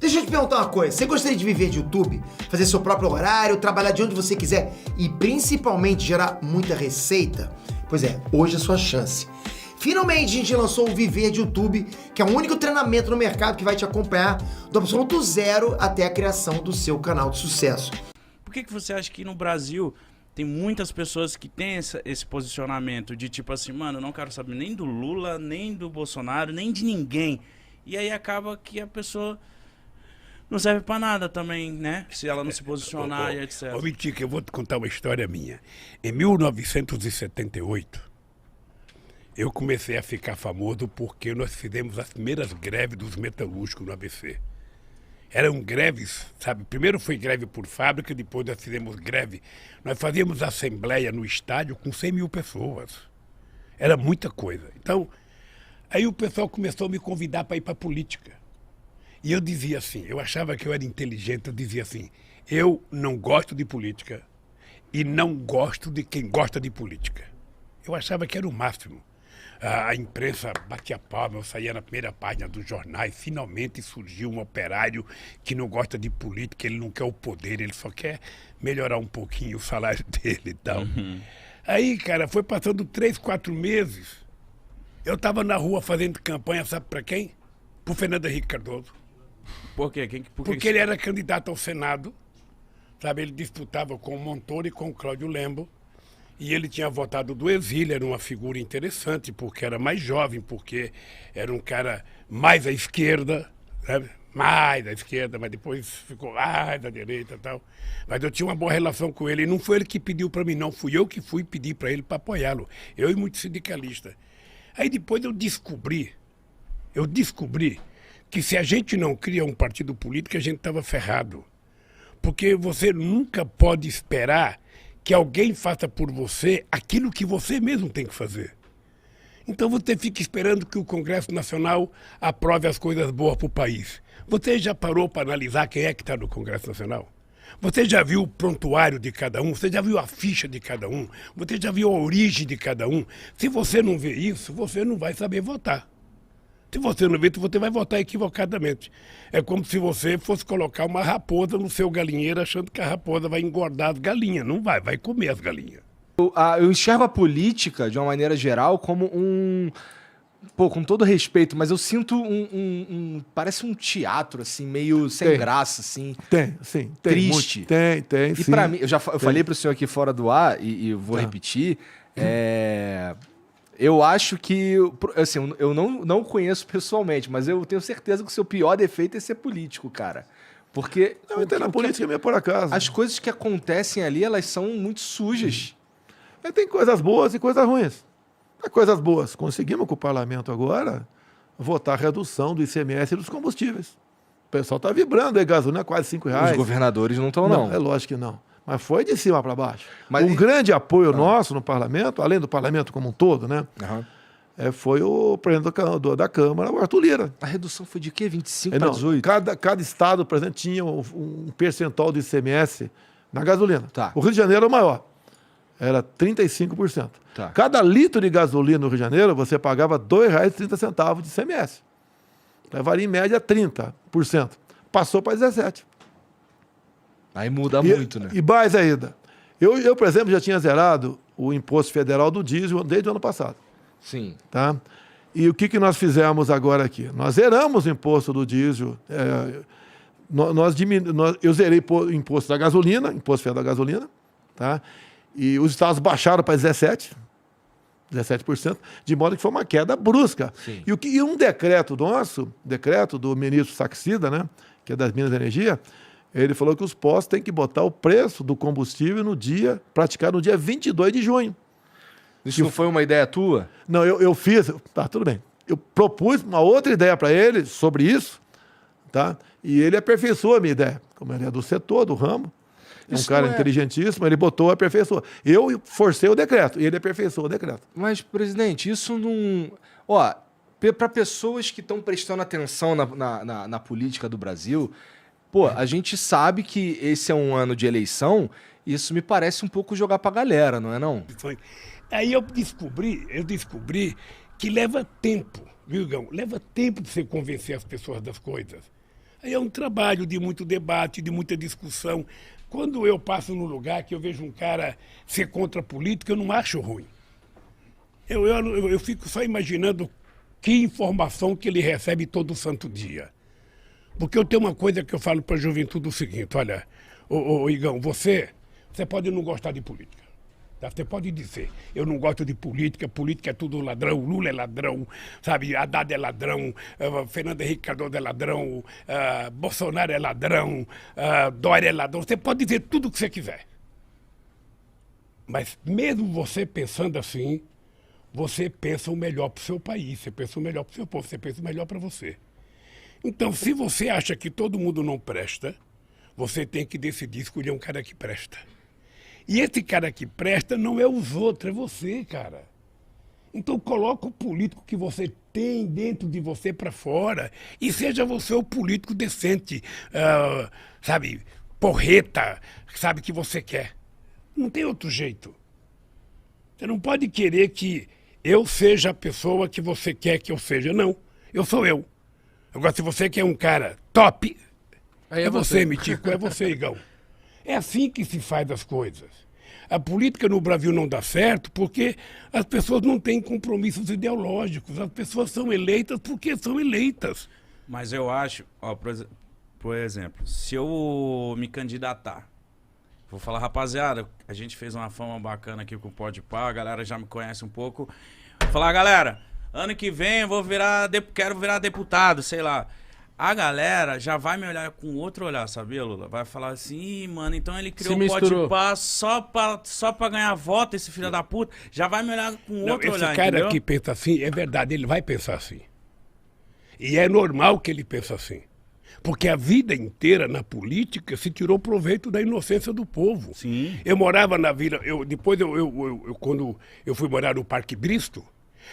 Deixa eu te perguntar uma coisa. Você gostaria de viver de YouTube? Fazer seu próprio horário, trabalhar de onde você quiser e principalmente gerar muita receita? Pois é, hoje é a sua chance. Finalmente a gente lançou o Viver de YouTube, que é o único treinamento no mercado que vai te acompanhar do absoluto zero até a criação do seu canal de sucesso. Por que você acha que no Brasil tem muitas pessoas que têm esse posicionamento de tipo assim, mano, eu não quero saber nem do Lula, nem do Bolsonaro, nem de ninguém. E aí acaba que a pessoa não serve pra nada também, né? Se ela não se posicionar e etc. Ô, Mitica, eu vou te contar uma história minha. Em 1978, eu comecei a ficar famoso porque nós fizemos as primeiras greves dos metalúrgicos no ABC. Eram greves, sabe? Primeiro foi greve por fábrica, depois nós fizemos greve. Nós fazíamos assembleia no estádio com 100 mil pessoas. Era muita coisa. Então, aí o pessoal começou a me convidar para ir para a política. E eu dizia assim, eu achava que eu era inteligente, eu dizia assim, eu não gosto de política e não gosto de quem gosta de política. Eu achava que era o máximo. A imprensa batia palma, eu saía na primeira página dos jornais, finalmente surgiu um operário que não gosta de política, ele não quer o poder, ele só quer melhorar um pouquinho o salário dele e tal. Aí, cara, foi passando 3, 4 meses, eu estava na rua fazendo campanha, sabe para quem? Pro Fernando Henrique Cardoso. Por quê? Porque ele era candidato ao Senado, sabe? Ele disputava com o Montoro e com o Cláudio Lembo. E ele tinha votado do exílio, era uma figura interessante, porque era mais jovem, porque era um cara mais à esquerda, sabe? Mais à esquerda, mas depois ficou mais à direita e tal. Mas eu tinha uma boa relação com ele, e não foi ele que pediu para mim, não. Fui eu que fui pedir para ele para apoiá-lo. Eu e muitos sindicalistas. Aí depois eu descobri que se a gente não cria um partido político, a gente estava ferrado. Porque você nunca pode esperar que alguém faça por você aquilo que você mesmo tem que fazer. Então você fica esperando que o Congresso Nacional aprove as coisas boas para o país. Você já parou para analisar quem é que está no Congresso Nacional? Você já viu o prontuário de cada um? Você já viu a ficha de cada um? Você já viu a origem de cada um? Se você não vê isso, você não vai saber votar. Se você não vê, você vai votar equivocadamente. É como se você fosse colocar uma raposa no seu galinheiro achando que a raposa vai engordar as galinhas. Não vai, vai comer as galinhas. Eu enxergo a política, de uma maneira geral, como um... Pô, com todo respeito, mas eu sinto parece um teatro, assim, meio sem graça, assim. Tem, sim. Triste. Tem, e sim. pra mim, eu falei pro senhor aqui fora do ar, e vou repetir, eu acho que, assim, eu não o conheço pessoalmente, mas eu tenho certeza que o seu pior defeito é ser político, cara. Porque... Eu entrei na política meio por acaso. As coisas que acontecem ali, elas são muito sujas. Tem coisas boas e coisas ruins. Coisas boas. Conseguimos com o parlamento agora votar a redução do ICMS e dos combustíveis. O pessoal está vibrando aí, gasolina quase R$5. Os governadores não estão, não. É lógico que não. Mas foi de cima para baixo. Mas um grande apoio nosso no parlamento, além do parlamento como um todo, né? Foi o presidente da Câmara, o Arthur Lira. A redução foi de quê? 25 para 18? Cada estado, por exemplo, tinha um percentual do ICMS na gasolina. Tá. O Rio de Janeiro é o maior. Era 35%. Tá. Cada litro de gasolina no Rio de Janeiro, você pagava R$ 2,30 de ICMS. Levaria em média 30%. Passou para 17%. Aí muda muito, né? E mais ainda. Eu, por exemplo, já tinha zerado o imposto federal do diesel desde o ano passado. Sim. Tá? E o que nós fizemos agora aqui? Nós zeramos o imposto do diesel. Eu zerei o imposto da gasolina, imposto federal da gasolina, tá? E os estados baixaram para 17%, de modo que foi uma queda brusca. Sim. E um decreto nosso, decreto do ministro Saxida, né, que é das Minas e Energia, ele falou que os postos têm que botar o preço do combustível praticar no dia 22 de junho. Isso não foi uma ideia tua? Não, eu fiz, tá, tudo bem. Eu propus uma outra ideia para ele sobre isso, tá? E ele aperfeiçoou a minha ideia. Como ele é do setor, do ramo, é um cara inteligentíssimo, ele botou a aperfeiçoou. Eu forcei o decreto e ele aperfeiçoou o decreto. Mas, presidente, isso não... Ó, para pessoas que estão prestando atenção na política do Brasil, pô, a gente sabe que esse é um ano de eleição, isso me parece um pouco jogar pra galera, não é não? Aí eu descobri que leva tempo, viu, Gão? Leva tempo para você convencer as pessoas das coisas. Aí é um trabalho de muito debate, de muita discussão. Quando eu passo num lugar que eu vejo um cara ser contra a política, eu não acho ruim. Eu fico só imaginando que informação que ele recebe todo santo dia. Porque eu tenho uma coisa que eu falo para a juventude o seguinte, olha, ô Igão, você pode não gostar de política. Tá? Você pode dizer, eu não gosto de política, política é tudo ladrão, Lula é ladrão, sabe, Haddad é ladrão, Fernando Henrique Cardoso é ladrão, Bolsonaro é ladrão, Dória é ladrão. Você pode dizer tudo o que você quiser. Mas mesmo você pensando assim, você pensa o melhor para o seu país, você pensa o melhor para o seu povo, você pensa o melhor para você. Então, se você acha que todo mundo não presta, você tem que decidir escolher um cara que presta. E esse cara que presta não é os outros, é você, cara. Então, coloca o político que você tem dentro de você para fora e seja você o político decente, sabe, porreta, sabe, que você quer. Não tem outro jeito. Você não pode querer que eu seja a pessoa que você quer que eu seja. Não, eu sou eu. Agora, se você quer um cara top, é você, Mitico, é você, Igão. É assim que se faz as coisas. A política no Brasil não dá certo porque as pessoas não têm compromissos ideológicos. As pessoas são eleitas porque são eleitas. Mas eu acho, ó, por exemplo, se eu me candidatar, vou falar, rapaziada, a gente fez uma fama bacana aqui com o Podpah, a galera já me conhece um pouco. Vou falar, galera, ano que vem eu vou quero virar deputado, sei lá. A galera já vai me olhar com outro olhar, sabia, Lula? Vai falar assim, ih, mano, então ele criou o Podpah só pra ganhar voto, esse filho da puta. Já vai me olhar com outro olhar, esse cara entendeu? que pensa assim, é verdade, ele vai pensar assim. E é normal que ele pense assim. Porque a vida inteira na política se tirou proveito da inocência do povo. Sim. Eu morava na vila, quando eu fui morar no Parque Bristo,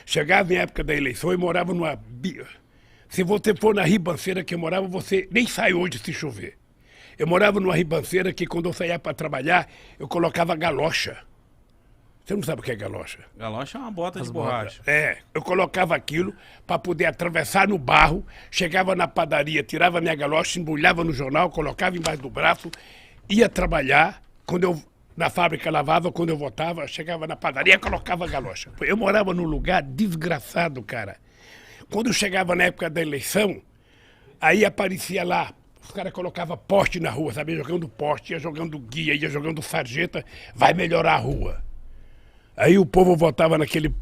chegava em época da eleição, eu morava numa... Se você for na ribanceira que eu morava, você nem sai hoje se chover. Eu morava numa ribanceira que quando eu saía para trabalhar, eu colocava galocha. Você não sabe o que é galocha? Galocha é uma bota de borracha. Eu colocava aquilo para poder atravessar no barro, chegava na padaria, tirava minha galocha, embrulhava no jornal, colocava embaixo do braço, ia trabalhar, na fábrica lavava, quando eu voltava, chegava na padaria, colocava a galocha. Eu morava num lugar desgraçado, cara. Quando chegava na época da eleição, aí aparecia lá, os caras colocavam poste na rua, sabe? Jogando poste, ia jogando guia, ia jogando sarjeta, vai melhorar a rua. Aí o povo votava naquele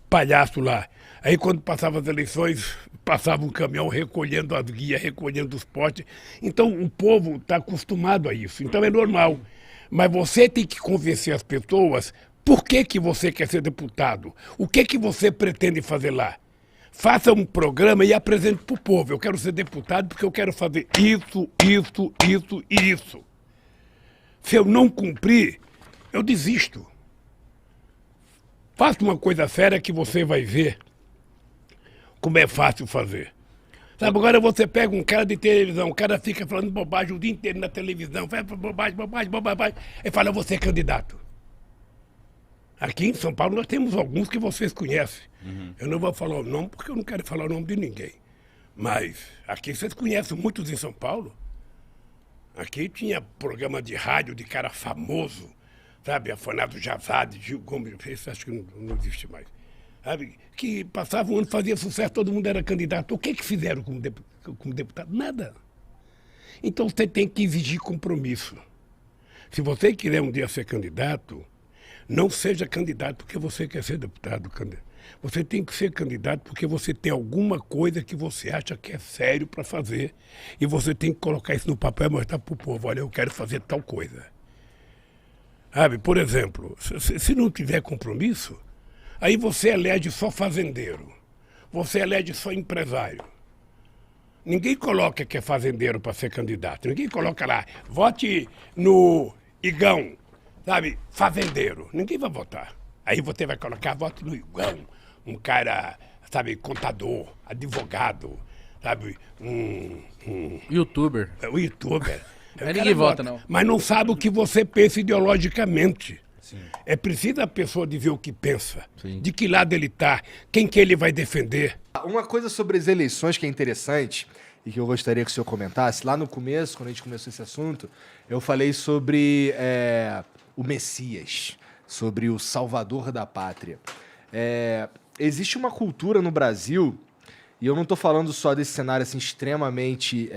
palhaço lá. Aí quando passavam as eleições, passava um caminhão recolhendo as guias, recolhendo os postes. Então o povo está acostumado a isso, então é normal. Mas você tem que convencer as pessoas por que você quer ser deputado, o que você pretende fazer lá. Faça um programa e apresente para o povo. Eu quero ser deputado porque eu quero fazer isso, isso, isso e isso. Se eu não cumprir, eu desisto. Faça uma coisa séria que você vai ver como é fácil fazer. Sabe, agora você pega um cara de televisão, o cara fica falando bobagem o dia inteiro na televisão, faz bobagem, bobagem, bobagem, e fala, você é candidato. Aqui em São Paulo nós temos alguns que vocês conhecem. Uhum. Eu não vou falar o nome porque eu não quero falar o nome de ninguém. Mas aqui vocês conhecem muitos em São Paulo. Aqui tinha programa de rádio de cara famoso, sabe? Afonado Jazade, Gil Gomes, esse acho que não existe mais. Sabe? Que passava um ano, fazia sucesso, todo mundo era candidato. O que fizeram como deputado? Nada. Então você tem que exigir compromisso. Se você quiser um dia ser candidato, não seja candidato porque você quer ser deputado. Você tem que ser candidato porque você tem alguma coisa que você acha que é sério para fazer e você tem que colocar isso no papel e mostrar para o povo, olha, eu quero fazer tal coisa. Sabe, por exemplo, se não tiver compromisso, aí você elege só fazendeiro, você elege só empresário. Ninguém coloca que é fazendeiro para ser candidato, ninguém coloca lá, vote no Igão, sabe, fazendeiro, ninguém vai votar. Aí você vai colocar voto no Igão, um cara, sabe, contador, advogado, sabe, youtuber. O youtuber. Mas ninguém vota, não. Mas não sabe o que você pensa ideologicamente. Sim. É preciso a pessoa dizer o que pensa, Sim. de que lado ele está, quem que ele vai defender. Uma coisa sobre as eleições que é interessante e que eu gostaria que o senhor comentasse. Lá no começo, quando a gente começou esse assunto, eu falei sobre o Messias, sobre o Salvador da Pátria. Existe uma cultura no Brasil, e eu não estou falando só desse cenário assim, extremamente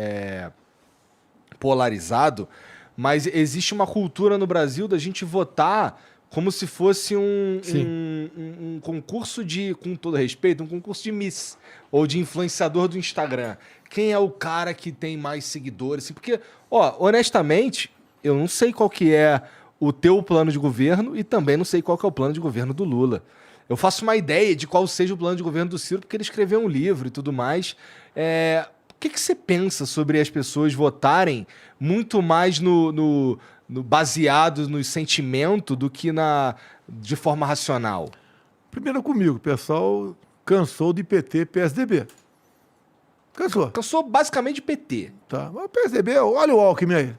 polarizado, mas existe uma cultura no Brasil da gente votar como se fosse um concurso de, com todo respeito, um concurso de Miss ou de influenciador do Instagram. Quem é o cara que tem mais seguidores? Assim, porque, honestamente, eu não sei qual que é o teu plano de governo e também não sei qual que é o plano de governo do Lula. Eu faço uma ideia de qual seja o plano de governo do Ciro porque ele escreveu um livro e tudo mais. O que você pensa sobre as pessoas votarem muito mais baseado no sentimento do que de forma racional? Primeiro comigo, o pessoal cansou de PT e PSDB. Cansou. Cansou basicamente de PT. Tá. Mas o PSDB, olha o Alckmin aí.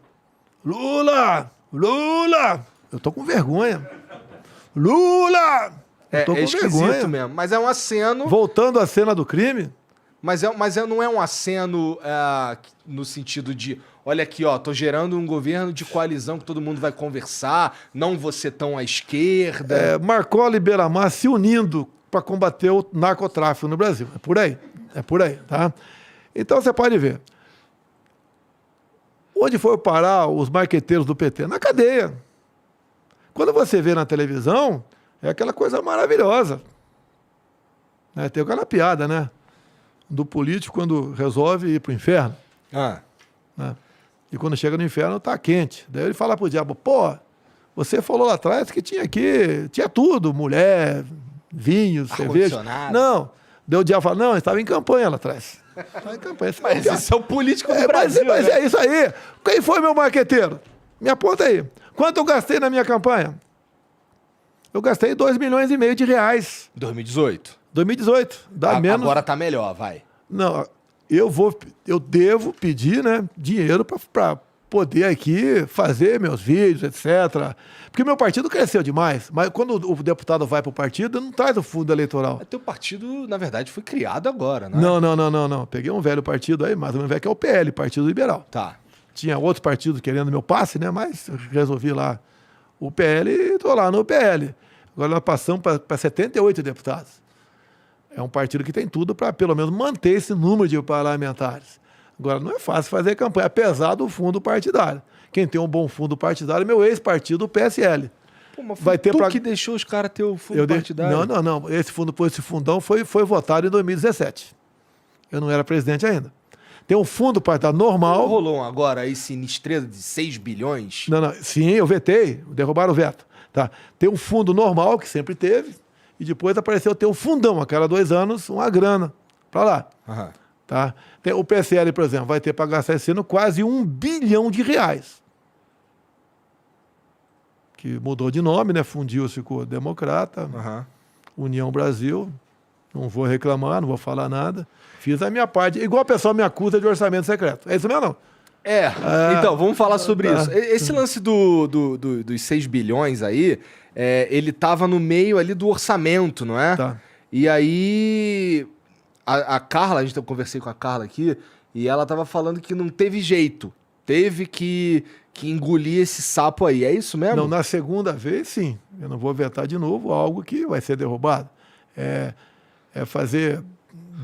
Lula! Lula! Eu tô com vergonha. Lula! Eu tô com esquisito vergonha. mesmo. Mas é um aceno. Voltando à cena do crime. Mas não é um aceno no sentido de, olha aqui, tô gerando um governo de coalizão que todo mundo vai conversar, não vou ser tão à esquerda. Marcola e Beiramar se unindo para combater o narcotráfico no Brasil. É por aí, tá? Então você pode ver. Onde foram parar os marqueteiros do PT? Na cadeia. Quando você vê na televisão, é aquela coisa maravilhosa. Tem aquela piada, né? Do político quando resolve ir pro inferno. Né? E quando chega no inferno, tá quente. Daí ele fala pro diabo, você falou lá atrás que tinha tudo, mulher, vinho, cerveja. Não. Daí o diabo fala, não, estava em campanha lá atrás. Estava em campanha. Mas isso é o político do Brasil, mas é isso aí. Quem foi meu marqueteiro? Me aponta aí. Quanto eu gastei na minha campanha? Eu gastei 2,5 milhões de reais. 2018. 2018. Dá menos. Agora tá melhor, vai. Não, eu devo pedir, né, dinheiro para poder aqui fazer meus vídeos, etc. Porque meu partido cresceu demais. Mas quando o deputado vai para o partido, não traz o fundo eleitoral. Teu partido, na verdade, foi criado agora, né? Não. Peguei um velho partido aí, mais ou menos velho, que é o PL, Partido Liberal. Tá. Tinha outros partidos querendo meu passe, né? Mas eu resolvi lá o PL e estou lá no PL. Agora nós passamos para 78 deputados. É um partido que tem tudo para, pelo menos, manter esse número de parlamentares. Agora, não é fácil fazer campanha, apesar do fundo partidário. Quem tem um bom fundo partidário é meu ex-partido, o PSL. Mas foi tu que deixou os caras ter o fundo partidário? Não. Esse fundão foi votado em 2017. Eu não era presidente ainda. Tem um fundo partidário normal. Não rolou agora aí sinistreza de 6 bilhões? Não. Sim, eu vetei. Derrubaram o veto. Tá? Tem um fundo normal, que sempre teve. E depois apareceu ter um fundão, a cada 2 anos, uma grana para lá. Uhum. Tá? O PSL, por exemplo, vai ter para gastar esse ano quase R$1 bilhão. Que mudou de nome, né? Fundiu, ficou Democrata, União Brasil. Não vou reclamar, não vou falar nada. Fiz a minha parte. Igual a pessoa me acusa de orçamento secreto. É isso mesmo, não? Então, vamos falar sobre isso. Esse lance dos 6 bilhões aí, ele tava no meio ali do orçamento, não é? Tá. E aí, a Carla, eu conversei com a Carla aqui, e ela tava falando que não teve jeito. Teve que engolir esse sapo aí. É isso mesmo? Não, na segunda vez, sim. Eu não vou vetar de novo algo que vai ser derrubado. É fazer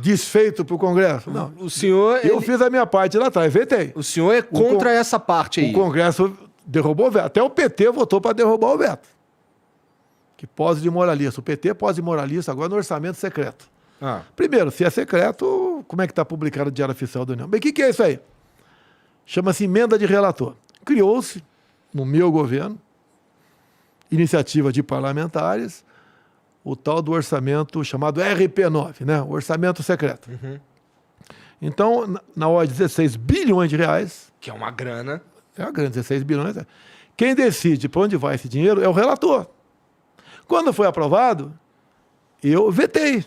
desfeito para o Congresso. Não. O senhor... Eu fiz a minha parte lá atrás, vetei. O senhor é contra essa parte aí? O Congresso derrubou o veto. Até o PT votou para derrubar o veto. Que pose de moralista. O PT pose de moralista agora no orçamento secreto. Primeiro, se é secreto, como é que está publicado no Diário Oficial da União? Bem, o que é isso aí? Chama-se emenda de relator. Criou-se, no meu governo, iniciativa de parlamentares, o tal do orçamento chamado RP9, né? O orçamento secreto. Então, na ordem de 16 bilhões de reais... Que é uma grana. É uma grana, 16 bilhões. Quem decide para onde vai esse dinheiro é o relator. Quando foi aprovado, eu vetei.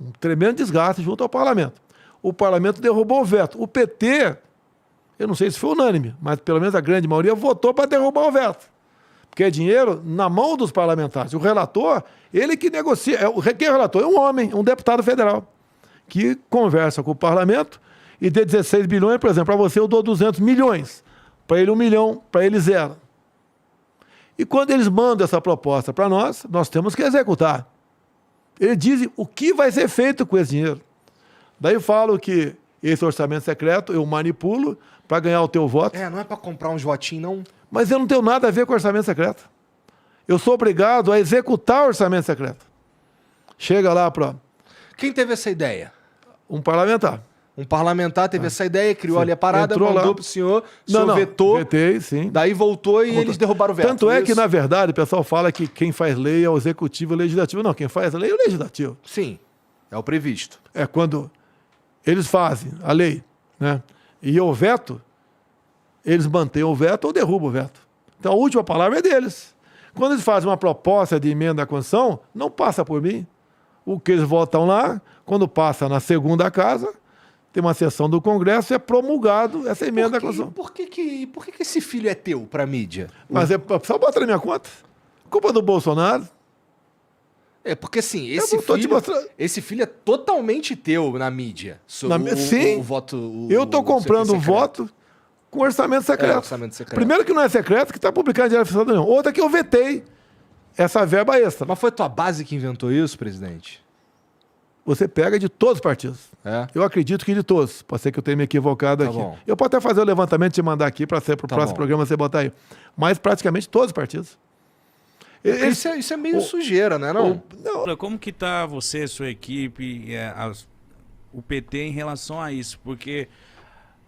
Um tremendo desgaste junto ao parlamento. O parlamento derrubou o veto. O PT, eu não sei se foi unânime, mas pelo menos a grande maioria votou para derrubar o veto. Porque é dinheiro na mão dos parlamentares. O relator, ele que negocia. Quem é o relator? É um homem, um deputado federal, que conversa com o parlamento e dê 16 bilhões, por exemplo, para você eu dou 200 milhões, para ele 1 milhão, para ele 0. E quando eles mandam essa proposta para nós temos que executar. Eles dizem o que vai ser feito com esse dinheiro. Daí eu falo que esse orçamento secreto eu manipulo para ganhar o teu voto. Não é para comprar uns votinhos, não. Mas eu não tenho nada a ver com orçamento secreto. Eu sou obrigado a executar o orçamento secreto. Chega lá para Quem teve essa ideia? um parlamentar. Um parlamentar teve essa ideia, criou ali a parada, Entrou mandou lá. pro senhor, o senhor vetou, vetei, sim. daí voltou e eles derrubaram o veto. Tanto é isso? que, na verdade, o pessoal fala que quem faz lei é o executivo e o legislativo. Não, quem faz a lei é o legislativo. Sim, é o previsto. É quando eles fazem a lei, né? E o veto, eles mantêm o veto ou derrubam o veto. Então a última palavra é deles. Quando eles fazem uma proposta de emenda à Constituição, não passa por mim. O que eles votam lá, quando passa na segunda casa, tem uma sessão do Congresso e é promulgado essa emenda à Constituição. Por que esse filho é teu pra mídia? Mas é só bota na minha conta. Culpa do Bolsonaro. Porque assim, tô te mostrando. esse filho é totalmente teu na mídia. Sim. O voto. Eu estou comprando secreto. voto com orçamento secreto. Orçamento secreto. Primeiro que não é secreto, que está publicado em Diário Oficial da União. Outra que eu vetei essa verba extra. Mas foi tua base que inventou isso, presidente? Você pega de todos os partidos. É? Eu acredito que de todos. Pode ser que eu tenha me equivocado Tá aqui. bom. Eu posso até fazer o levantamento e te mandar aqui para ser para o Tá próximo bom. programa você botar aí. Mas praticamente todos os partidos. Eles- Isso é meio sujeira, né? Não? Olha, como que tá você, sua equipe, o PT em relação a isso? Porque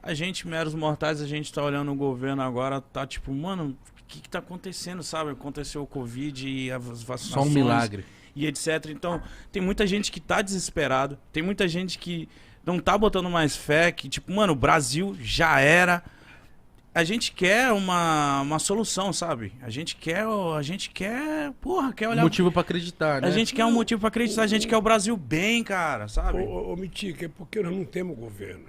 a gente, meros mortais, a gente tá olhando o governo agora, tá tipo, mano, o que tá acontecendo, sabe? Aconteceu o Covid e as vacinações. Só um milagre. E etc. Então, tem muita gente que tá desesperado, tem muita gente que não tá botando mais fé, que tipo, mano, o Brasil já era. A gente quer uma solução, sabe? A gente quer, porra, quer olhar... Motivo pra acreditar, né? A gente quer um motivo pra acreditar, a gente quer o Brasil bem, cara, sabe? Ô Mitica, é porque nós não temos governo.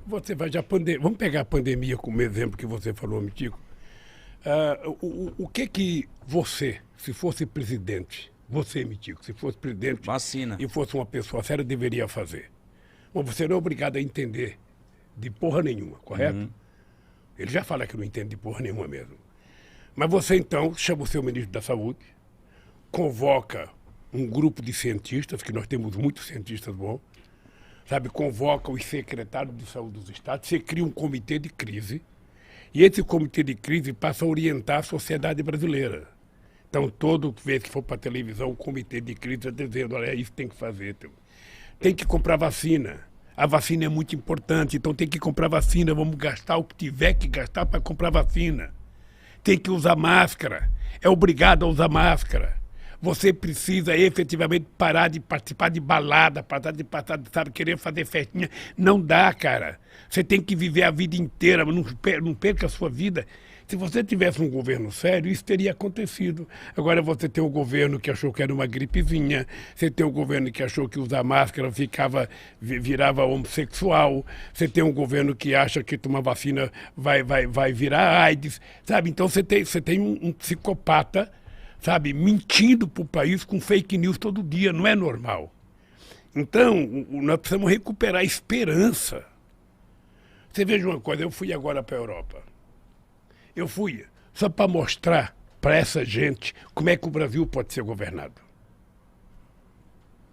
Você vai já Vamos pegar a pandemia como exemplo que você falou, Mitico. O que você, se fosse presidente, você, Mitico, se fosse presidente Vacina. e fosse uma pessoa séria, deveria fazer? Bom, você não é obrigado a entender de porra nenhuma, correto? Ele já fala que não entende de porra nenhuma mesmo. Mas você, então, chama o seu ministro da Saúde, convoca um grupo de cientistas, que nós temos muitos cientistas bons, sabe? Convoca os secretários de saúde dos estados, você cria um comitê de crise, e esse comitê de crise passa a orientar a sociedade brasileira. Então, toda vez que for para a televisão, o comitê de crise está dizendo, olha, isso tem que fazer. Tem que comprar vacina. A vacina é muito importante, então tem que comprar vacina, vamos gastar o que tiver que gastar para comprar vacina. Tem que usar máscara, é obrigado a usar máscara. Você precisa efetivamente parar de participar de balada, parar de sabe, querer fazer festinha. Não dá, cara. Você tem que viver a vida inteira, não perca a sua vida. Se você tivesse um governo sério, isso teria acontecido. Agora você tem um governo que achou que era uma gripezinha, você tem um governo que achou que usar máscara virava homossexual, você tem um governo que acha que tomar vacina vai virar AIDS, sabe? Então você tem um psicopata, sabe, mentindo para o país com fake news todo dia, não é normal. Então, nós precisamos recuperar a esperança. Você veja uma coisa, eu fui agora para a Europa. Eu fui só para mostrar para essa gente como é que o Brasil pode ser governado.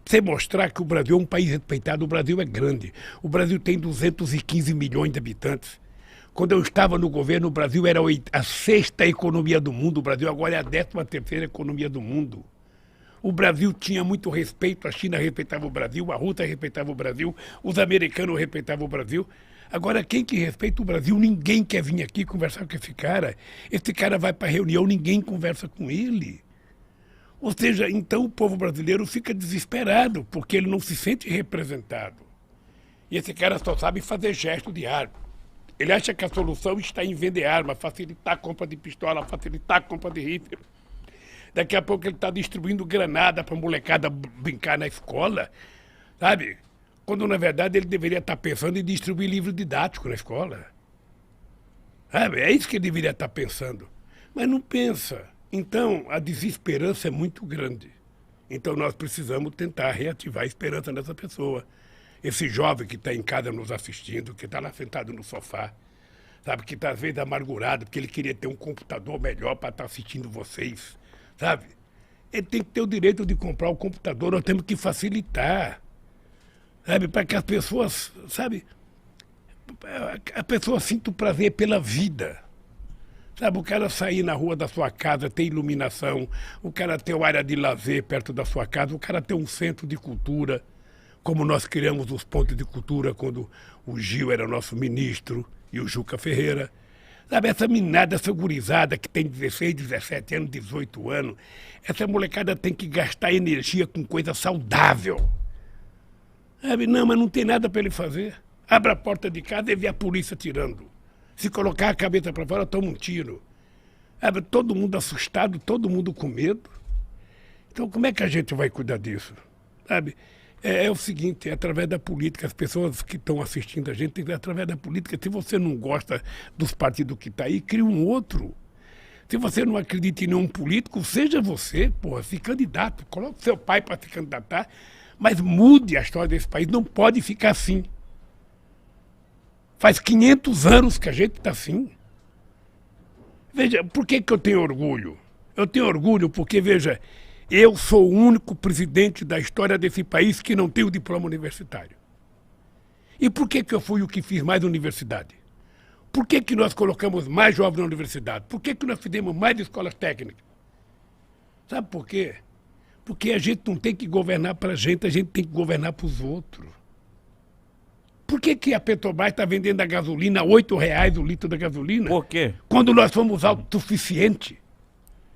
Você mostrar que o Brasil é um país respeitado, o Brasil é grande. O Brasil tem 215 milhões de habitantes. Quando eu estava no governo, o Brasil era a 6ª economia do mundo, o Brasil agora é a 13ª economia do mundo. O Brasil tinha muito respeito, a China respeitava o Brasil, a Rússia respeitava o Brasil, os americanos respeitavam o Brasil. Agora, quem que respeita o Brasil? Ninguém quer vir aqui conversar com esse cara. Esse cara vai para a reunião, ninguém conversa com ele. Ou seja, então o povo brasileiro fica desesperado, porque ele não se sente representado. E esse cara só sabe fazer gesto de arma. Ele acha que a solução está em vender arma, facilitar a compra de pistola, facilitar a compra de rifle. Daqui a pouco ele está distribuindo granada para a molecada brincar na escola, sabe? Quando, na verdade, ele deveria estar pensando em distribuir livro didático na escola. Sabe? É isso que ele deveria estar pensando. Mas não pensa. Então, a desesperança é muito grande. Então, nós precisamos tentar reativar a esperança nessa pessoa. Esse jovem que está em casa nos assistindo, que está lá sentado no sofá, sabe, que está às vezes amargurado, porque ele queria ter um computador melhor para estar assistindo vocês, sabe? Ele tem que ter o direito de comprar o computador, nós temos que facilitar, sabe, para que as pessoas, sabe, a pessoa sinta o prazer pela vida. Sabe, o cara sair na rua da sua casa, ter iluminação, o cara ter uma área de lazer perto da sua casa, o cara ter um centro de cultura, como nós criamos os pontos de cultura quando o Gil era nosso ministro e o Juca Ferreira. Sabe, essa meninada, essa gurizada que tem 16, 17 anos, 18 anos, essa molecada tem que gastar energia com coisa saudável. Sabe, não, mas não tem nada para ele fazer. Abre a porta de casa e vê a polícia tirando. Se colocar a cabeça para fora, toma um tiro. Sabe, todo mundo assustado, todo mundo com medo. Então, como é que a gente vai cuidar disso? Sabe? É o seguinte, é através da política, as pessoas que estão assistindo a gente, tem que ver através da política. Se você não gosta dos partidos que estão aí, cria um outro. Se você não acredita em nenhum político, seja você, porra, se candidato. Coloque seu pai para se candidatar, mas mude a história desse país. Não pode ficar assim. Faz 500 anos que a gente está assim. Veja, por que eu tenho orgulho? Eu tenho orgulho porque, veja, eu sou o único presidente da história desse país que não tem o diploma universitário. E por que eu fui o que fiz mais universidade? Por que nós colocamos mais jovens na universidade? Por que nós fizemos mais escolas técnicas? Sabe por quê? Porque a gente não tem que governar para a gente tem que governar para os outros. Por que a Petrobras está vendendo a gasolina a R$8 o litro da gasolina? Por quê? Quando nós fomos autossuficientes.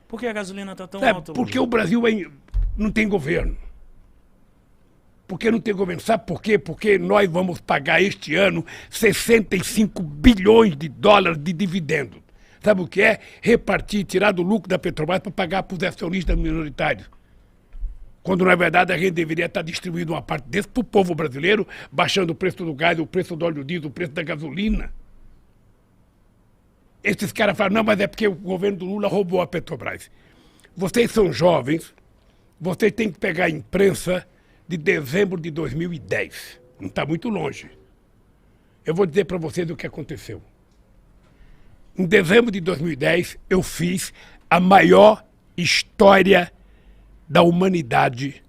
Por que a gasolina está tão Sabe, alta? porque o Brasil não tem governo. Porque não tem governo. Sabe por quê? Porque nós vamos pagar este ano 65 bilhões de dólares de dividendos. Sabe o que é? Repartir, tirar do lucro da Petrobras para pagar para os acionistas minoritários. Quando, na verdade, a gente deveria estar distribuindo uma parte desse para o povo brasileiro, baixando o preço do gás, o preço do óleo diesel, o preço da gasolina. Esses caras falam, não, mas é porque o governo do Lula roubou a Petrobras. Vocês são jovens, vocês têm que pegar a imprensa de dezembro de 2010. Não está muito longe. Eu vou dizer para vocês o que aconteceu. Em dezembro de 2010, eu fiz a maior história da humanidade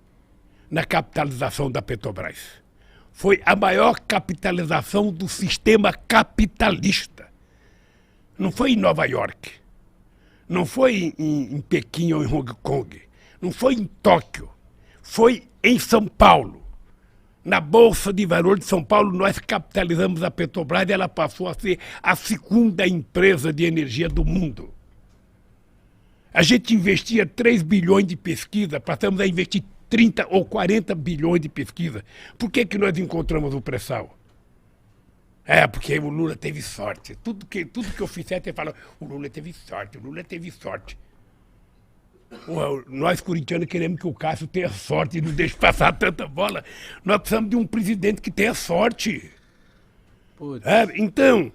na capitalização da Petrobras. Foi a maior capitalização do sistema capitalista. Não foi em Nova York, não foi em Pequim ou em Hong Kong, não foi em Tóquio, foi em São Paulo. Na Bolsa de Valores de São Paulo, nós capitalizamos a Petrobras e ela passou a ser a segunda empresa de energia do mundo. A gente investia 3 bilhões de pesquisa, passamos a investir 30 ou 40 bilhões de pesquisa. Por que nós encontramos o pré-sal? Porque o Lula teve sorte. Tudo que eu fizer, você fala, o Lula teve sorte, o Lula teve sorte. Nós, corintianos, queremos que o Cássio tenha sorte e não deixe passar tanta bola. Nós precisamos de um presidente que tenha sorte. Então,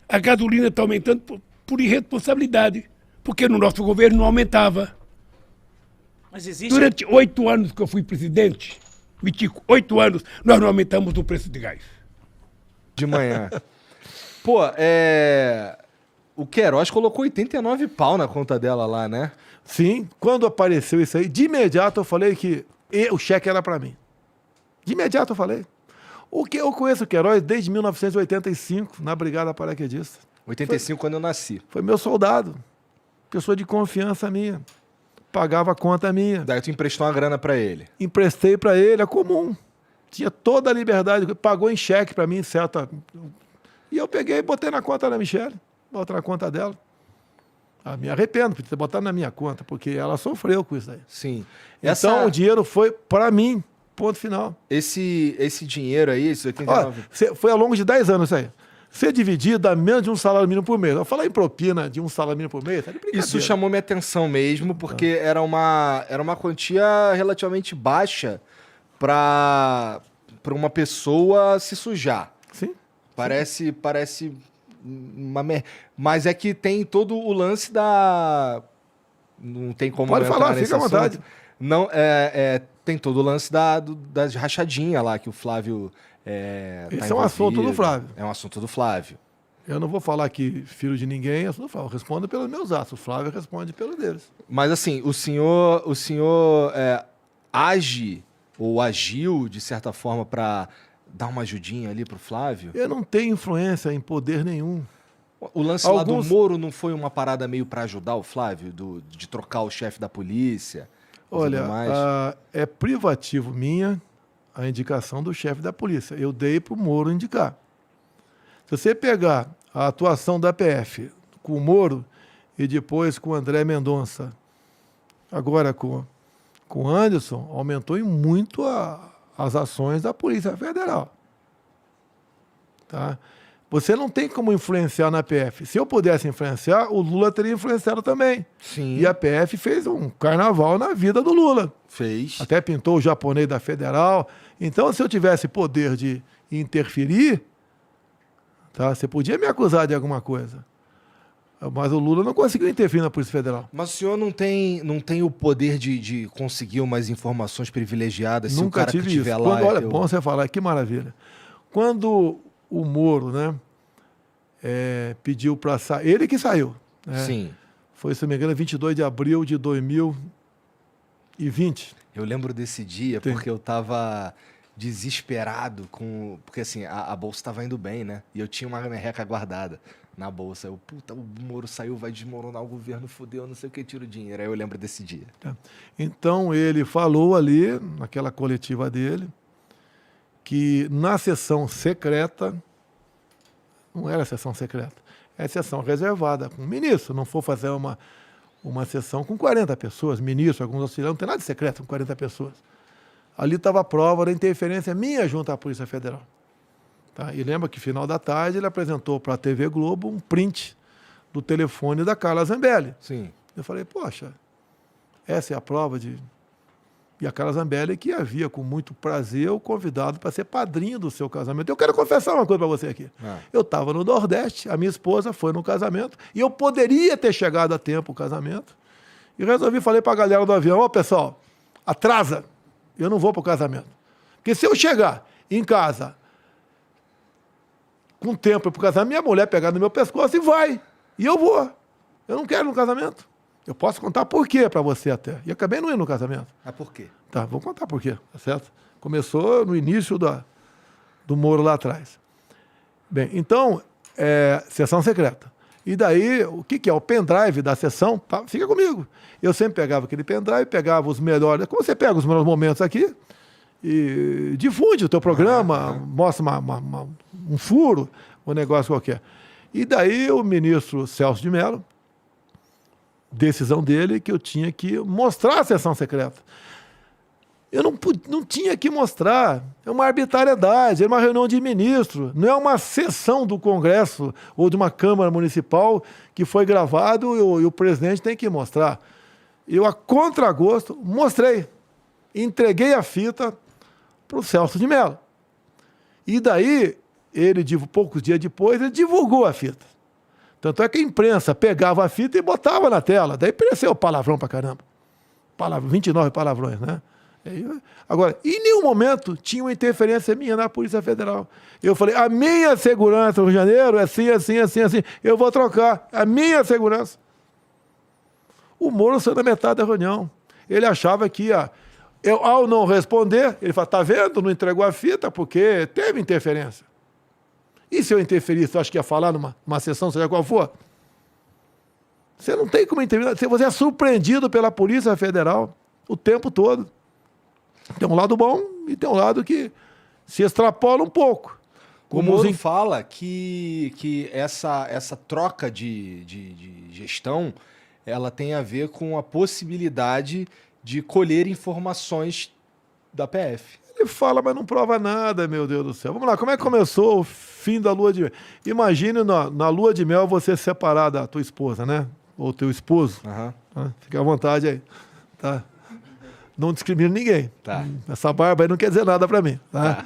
a gasolina está aumentando por irresponsabilidade. Porque no nosso governo não aumentava. Mas existe... Durante 8 anos que eu fui presidente, Mitico, 8 anos, nós não aumentamos o preço de gás. De manhã. Pô, o Queiroz colocou 89 pau na conta dela lá, né? Sim, quando apareceu isso aí, de imediato eu falei que o cheque era pra mim. De imediato eu falei. O que eu conheço o Queiroz desde 1985, na Brigada Paraquedista. 85, quando eu nasci. Foi meu soldado. Pessoa de confiança minha. Pagava a conta minha. Daí tu emprestou uma grana pra ele. Emprestei pra ele, é comum. Tinha toda a liberdade. Pagou em cheque pra mim, certo? E eu peguei e botei na conta da Michelle. Botei na conta dela. Me arrependo por ter botado na minha conta, porque ela sofreu com isso aí. Sim. Então o dinheiro foi pra mim. Ponto final. Esse dinheiro aí, esses 89... Foi ao longo de 10 anos isso aí. Ser dividido dá menos de um salário mínimo por mês. Eu falar em propina de um salário mínimo por mês, isso chamou minha atenção mesmo, porque era uma quantia relativamente baixa para uma pessoa se sujar. Sim. Parece uma mas é que tem todo o lance da... Não tem como Pode entrar falar, nesse fica à assunto. vontade. Não, tem todo o lance das rachadinhas lá que o Flávio Esse é um assunto do Flávio. É um assunto do Flávio. Eu não vou falar que filho de ninguém é assunto do Flávio. Eu respondo pelos meus atos. O Flávio responde pelos deles. Mas assim, o senhor age ou agiu, de certa forma, para dar uma ajudinha ali pro Flávio? Eu não tenho influência em poder nenhum. O lance lá do Moro não foi uma parada meio para ajudar o Flávio, de trocar o chefe da polícia? Olha, é privativo minha a indicação do chefe da polícia. Eu dei para o Moro indicar. Se você pegar a atuação da PF com o Moro e depois com o André Mendonça, agora com o Anderson, aumentou em muito as ações da Polícia Federal. Tá? Você não tem como influenciar na PF. Se eu pudesse influenciar, o Lula teria influenciado também. Sim. E a PF fez um carnaval na vida do Lula. Fez. Até pintou o japonês da Federal. Então, se eu tivesse poder de interferir, tá, você podia me acusar de alguma coisa. Mas o Lula não conseguiu intervir na Polícia Federal. Mas o senhor não tem o poder de conseguir umas informações privilegiadas? Nunca se o cara tive que estiver isso. lá... Olha, bom você falar, que maravilha. Quando o Moro, né, pediu para sair, ele que saiu. Né? Sim. Foi, se não me engano, 22 de abril de 2020. Eu lembro desse dia porque eu tava desesperado porque assim, a bolsa estava indo bem, né? E eu tinha uma merreca guardada na bolsa. O Moro saiu, vai desmoronar o governo, fudeu, não sei o que, tira o dinheiro. Aí eu lembro desse dia. Então ele falou ali, naquela coletiva dele, que na sessão secreta, não era sessão secreta, é sessão reservada com o ministro, não for fazer uma sessão com 40 pessoas, ministro, alguns auxiliares, não tem nada de secreto com 40 pessoas. Ali estava a prova da interferência minha junto à Polícia Federal. Tá? E lembra que, final da tarde, ele apresentou para a TV Globo um print do telefone da Carla Zambelli. Sim. Eu falei, poxa, essa é a prova de... E a Carla Zambelli que havia, com muito prazer, o convidado para ser padrinho do seu casamento. Eu quero confessar uma coisa para você aqui. Eu estava no Nordeste, a minha esposa foi no casamento, e eu poderia ter chegado a tempo o casamento. E falei para a galera do avião, pessoal, atrasa, eu não vou para o casamento. Porque se eu chegar em casa com tempo para o casamento, minha mulher pegar no meu pescoço e vai. E eu vou. Eu não quero ir no casamento. Eu posso contar por quê para você até. E acabei não indo no casamento. Ah, por quê? Tá, vou contar por quê, tá certo? Começou no início do Moro lá atrás. Bem, então, sessão secreta. E daí, o que é? O pendrive da sessão, tá? Fica comigo. Eu sempre pegava aquele pendrive, pegava os melhores... Como você pega os melhores momentos aqui e difunde o teu programa, mostra um furo, um negócio qualquer. E daí o ministro Celso de Mello, decisão dele, que eu tinha que mostrar a sessão secreta. Eu não tinha que mostrar. É uma arbitrariedade, é uma reunião de ministro, não é uma sessão do Congresso ou de uma Câmara Municipal que foi gravado e o presidente tem que mostrar. Eu, a contragosto, mostrei. Entreguei a fita para o Celso de Mello. E daí, poucos dias depois, ele divulgou a fita. Tanto é que a imprensa pegava a fita e botava na tela. Daí apareceu palavrão pra caramba. 29 palavrões, né? Agora, em nenhum momento tinha uma interferência minha na Polícia Federal. Eu falei, a minha segurança no Rio de Janeiro é assim, assim, assim, assim. Eu vou trocar a minha segurança. O Moro saiu na metade da reunião. Ele achava que ao não responder, ele falou, tá vendo? Não entregou a fita porque teve interferência. E se eu interferisse, eu acho que ia falar numa sessão, seja qual for? Você não tem como intervir. Você é surpreendido pela Polícia Federal o tempo todo. Tem um lado bom e tem um lado que se extrapola um pouco. O Moro fala que essa troca de gestão, ela tem a ver com a possibilidade de colher informações da PF. Ele fala, mas não prova nada, meu Deus do céu. Vamos lá, como é que começou o fim da lua de mel? Imagine na lua de mel você separar da tua esposa, né? Ou teu esposo. Tá? Fica à vontade aí. Tá? Não discrimina ninguém. Tá. Essa barba aí não quer dizer nada pra mim. Tá?